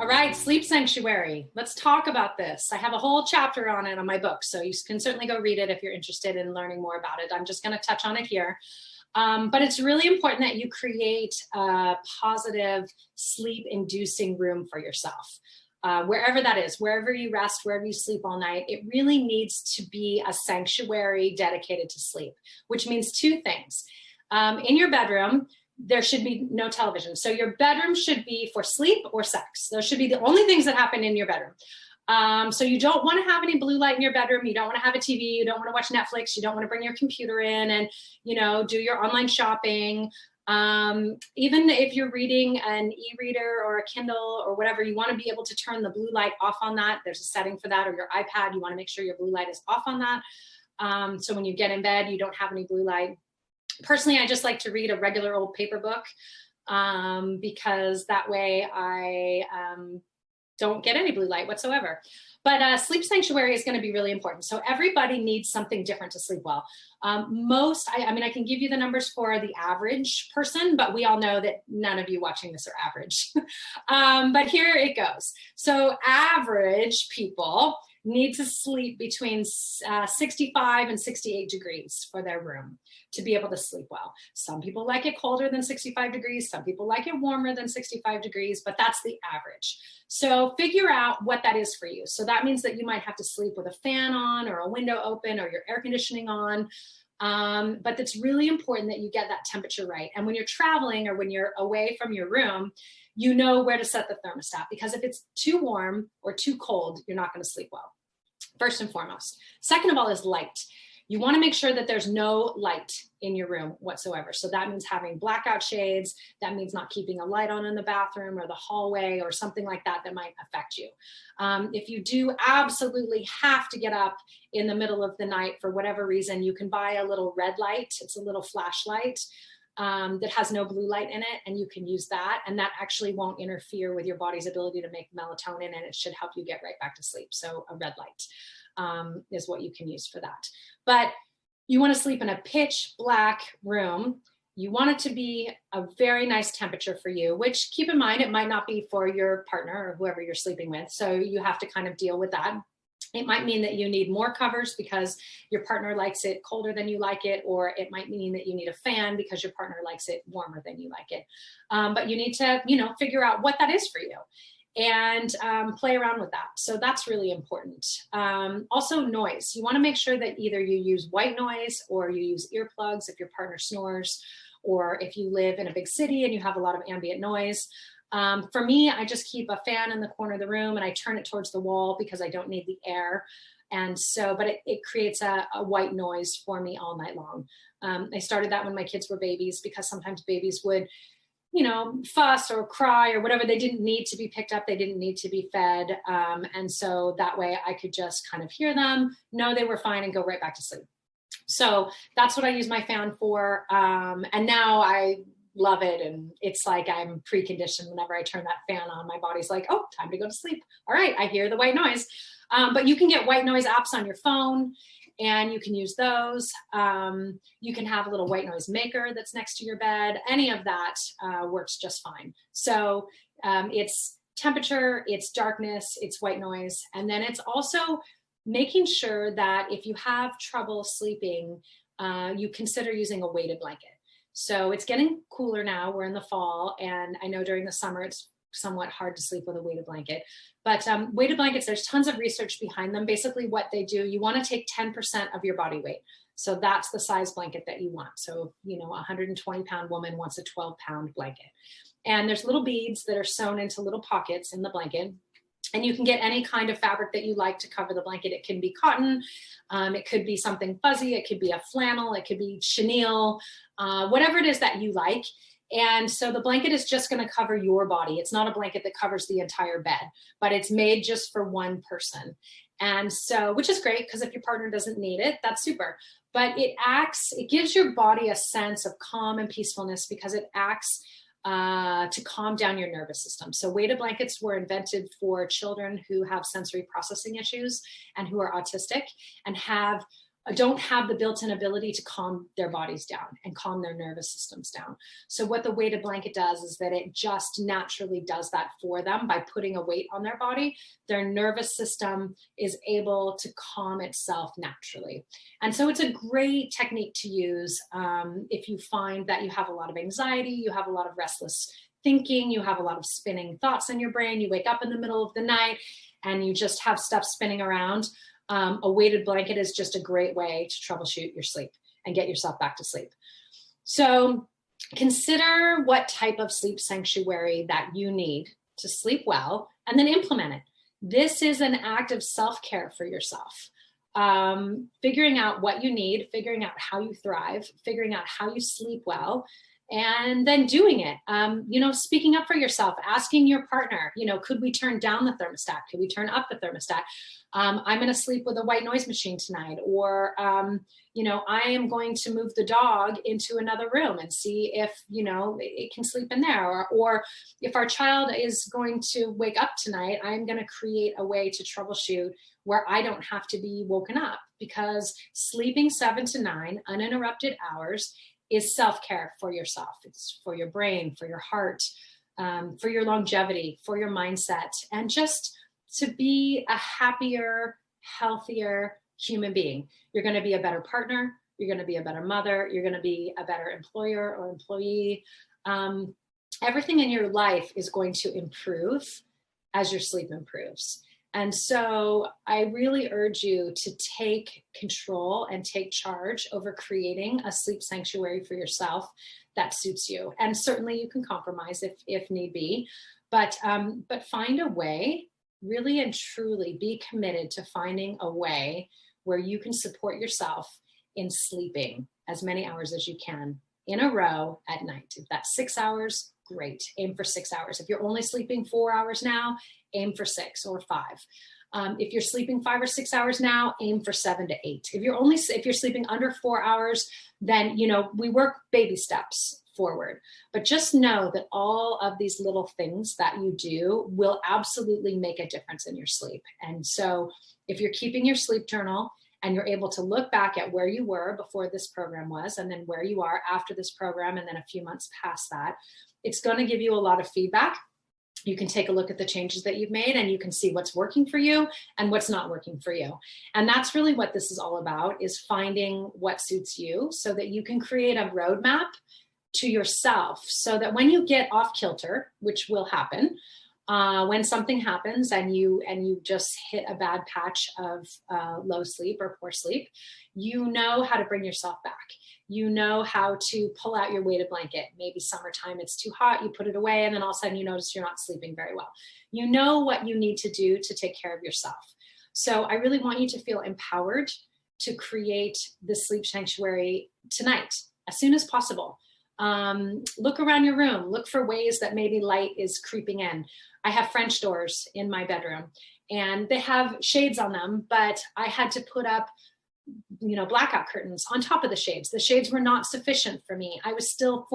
All right, sleep sanctuary. Let's talk about this. I have a whole chapter on it on my book, so you can certainly go read it if you're interested in learning more about it. I'm just going to touch on it here. But it's really important that you create a positive sleep-inducing room for yourself. Wherever that is, wherever you rest, wherever you sleep all night, it really needs to be a sanctuary dedicated to sleep, which means two things. In your bedroom, there should be no television. So your bedroom should be for sleep or sex. Those should be the only things that happen in your bedroom. So you don't want to have any blue light in your bedroom. You don't want to have a TV. You don't want to watch Netflix. You don't want to bring your computer in and, do your online shopping. Even if you're reading an e-reader or a Kindle or whatever, you want to be able to turn the blue light off on that. There's a setting for that, or your iPad. You want to make sure your blue light is off on that. So when you get in bed, you don't have any blue light. Personally, I just like to read a regular old paper book because that way I don't get any blue light whatsoever. But sleep sanctuary is going to be really important. So everybody needs something different to sleep well. I can give you the numbers for the average person, but we all know that none of you watching this are average. But here it goes. So average people need to sleep between 65 and 68 degrees for their room to be able to sleep well. Some people like it colder than 65 degrees. Some people like it warmer than 65 degrees, but that's the average. So figure out what that is for you. So that means that you might have to sleep with a fan on or a window open or your air conditioning on. But it's really important that you get that temperature right. And when you're traveling or when you're away from your room, you know where to set the thermostat, because if it's too warm or too cold, you're not going to sleep well, first and foremost. Second of all is light. You want to make sure that there's no light in your room whatsoever. So that means having blackout shades. That means not keeping a light on in the bathroom or the hallway or something like that that might affect you. If you do absolutely have to get up in the middle of the night for whatever reason, you can buy a little red light. It's a little flashlight that has no blue light in it, and you can use that. And that actually won't interfere with your body's ability to make melatonin, and it should help you get right back to sleep. So a red light is what you can use for that. But you want to sleep in a pitch black room. You want it to be a very nice temperature for you, which keep in mind, it might not be for your partner or whoever you're sleeping with. So you have to kind of deal with that. It might mean that you need more covers because your partner likes it colder than you like it, or it might mean that you need a fan because your partner likes it warmer than you like it. But you need to, figure out what that is for you and play around with that. So that's really important. Also noise. You want to make sure that either you use white noise or you use earplugs if your partner snores, or if you live in a big city and you have a lot of ambient noise. For me, I just keep a fan in the corner of the room and I turn it towards the wall because I don't need the air. And so, but it creates a white noise for me all night long. I started that when my kids were babies because sometimes babies would, fuss or cry or whatever. They didn't need to be picked up. They didn't need to be fed. And so that way I could just kind of hear them, know they were fine, and go right back to sleep. So that's what I use my fan for. And now I love it. And it's like I'm preconditioned. Whenever I turn that fan on, my body's like, oh, time to go to sleep. All right, I hear the white noise. But you can get white noise apps on your phone, and you can use those. You can have a little white noise maker that's next to your bed. Any of that works just fine. So it's temperature, it's darkness, it's white noise. And then it's also making sure that if you have trouble sleeping, you consider using a weighted blanket. So it's getting cooler now. We're in the fall, and I know during the summer it's somewhat hard to sleep with a weighted blanket. But weighted blankets, there's tons of research behind them. Basically what they do, you want to take 10% of your body weight. So that's the size blanket that you want. So, a 120-pound woman wants a 12-pound blanket. And there's little beads that are sewn into little pockets in the blanket. And you can get any kind of fabric that you like to cover the blanket. It can be cotton, it could be something fuzzy, it could be a flannel, it could be chenille, whatever it is that you like. And so the blanket is just going to cover your body. It's not a blanket that covers the entire bed, but it's made just for one person. And so, which is great, because if your partner doesn't need it, that's super. But it gives your body a sense of calm and peacefulness because it acts to calm down your nervous system. So weighted blankets were invented for children who have sensory processing issues and who are autistic and have don't have the built-in ability to calm their bodies down and calm their nervous systems down. So what the weighted blanket does is that it just naturally does that for them by putting a weight on their body. Their nervous system is able to calm itself naturally. And so it's a great technique to use if you find that you have a lot of anxiety, you have a lot of restless thinking, you have a lot of spinning thoughts in your brain, you wake up in the middle of the night and you just have stuff spinning around. A weighted blanket is just a great way to troubleshoot your sleep and get yourself back to sleep. So consider what type of sleep sanctuary that you need to sleep well, and then implement it. This is an act of self-care for yourself. Figuring out what you need, figuring out how you thrive, figuring out how you sleep well, and then doing it. Speaking up for yourself, asking your partner, could we turn down the thermostat? Could we turn up the thermostat? I'm going to sleep with a white noise machine tonight, or, I am going to move the dog into another room and see if, it can sleep in there. Or if our child is going to wake up tonight, I'm going to create a way to troubleshoot where I don't have to be woken up, because sleeping 7 to 9 uninterrupted hours is self-care for yourself. It's for your brain, for your heart, for your longevity, for your mindset, and just to be a happier, healthier human being. You're going to be a better partner. You're going to be a better mother. You're going to be a better employer or employee. Everything in your life is going to improve as your sleep improves. And so I really urge you to take control and take charge over creating a sleep sanctuary for yourself that suits you. And certainly you can compromise if need be, but find a way, really and truly be committed to finding a way where you can support yourself in sleeping as many hours as you can in a row at night. If that's 6 hours, great. Aim for 6 hours. If you're only sleeping 4 hours now, aim for 6 or 5. If you're sleeping 5 or 6 hours now, aim for 7 to 8. If you're sleeping under 4 hours, then, we work baby steps forward. But just know that all of these little things that you do will absolutely make a difference in your sleep. And so if you're keeping your sleep journal and you're able to look back at where you were before this program was, and then where you are after this program, and then a few months past that, it's going to give you a lot of feedback. You can take a look at the changes that you've made, and you can see what's working for you and what's not working for you. And that's really what this is all about, is finding what suits you so that you can create a roadmap to yourself, so that when you get off kilter, which will happen, when something happens and you just hit a bad patch of low sleep or poor sleep, you know how to bring yourself back. You know how to pull out your weighted blanket. Maybe summertime, it's too hot, you put it away, and then all of a sudden you notice you're not sleeping very well. You know what you need to do to take care of yourself. So I really want you to feel empowered to create this sleep sanctuary tonight, as soon as possible. Look around your room, look for ways that maybe light is creeping in. I have French doors in my bedroom, and they have shades on them, but I had to put up, blackout curtains on top of the shades. The shades were not sufficient for me. I was still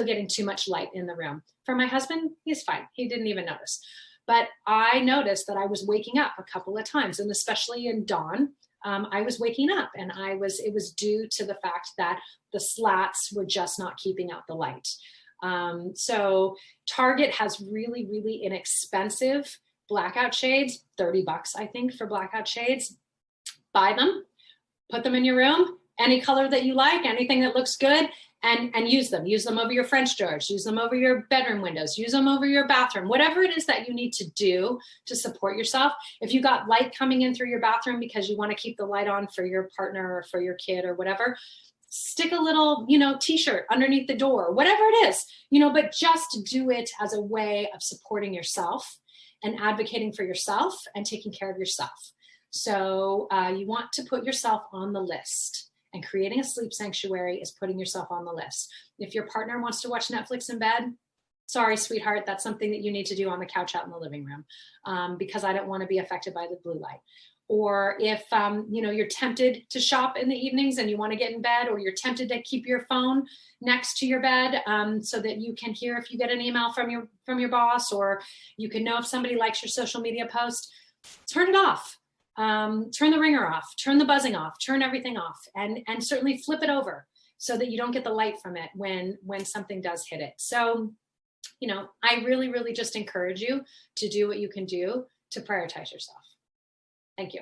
getting too much light in the room. For my husband, he's fine. He didn't even notice. But I noticed that I was waking up a couple of times, and especially in dawn, I was waking up, and it was due to the fact that the slats were just not keeping out the light. So Target has really, really inexpensive blackout shades, $30, I think, for blackout shades. Buy them, put them in your room, any color that you like, anything that looks good, and use them. Use them over your French doors, use them over your bedroom windows, use them over your bathroom, whatever it is that you need to do to support yourself. If you got light coming in through your bathroom because you want to keep the light on for your partner or for your kid or whatever, stick a little, t-shirt underneath the door, whatever it is, but just do it as a way of supporting yourself and advocating for yourself and taking care of yourself. So you want to put yourself on the list. And creating a sleep sanctuary is putting yourself on the list. If your partner wants to watch Netflix in bed, sorry, sweetheart, that's something that you need to do on the couch out in the living room, because I don't want to be affected by the blue light. Or if you're tempted to shop in the evenings and you want to get in bed, or you're tempted to keep your phone next to your bed so that you can hear if you get an email from your boss, or you can know if somebody likes your social media post, turn it off. turn the ringer off, turn the buzzing off, turn everything off, and certainly flip it over so that you don't get the light from it when something does hit it. So, you know, I really, really just encourage you to do what you can do to prioritize yourself. Thank you.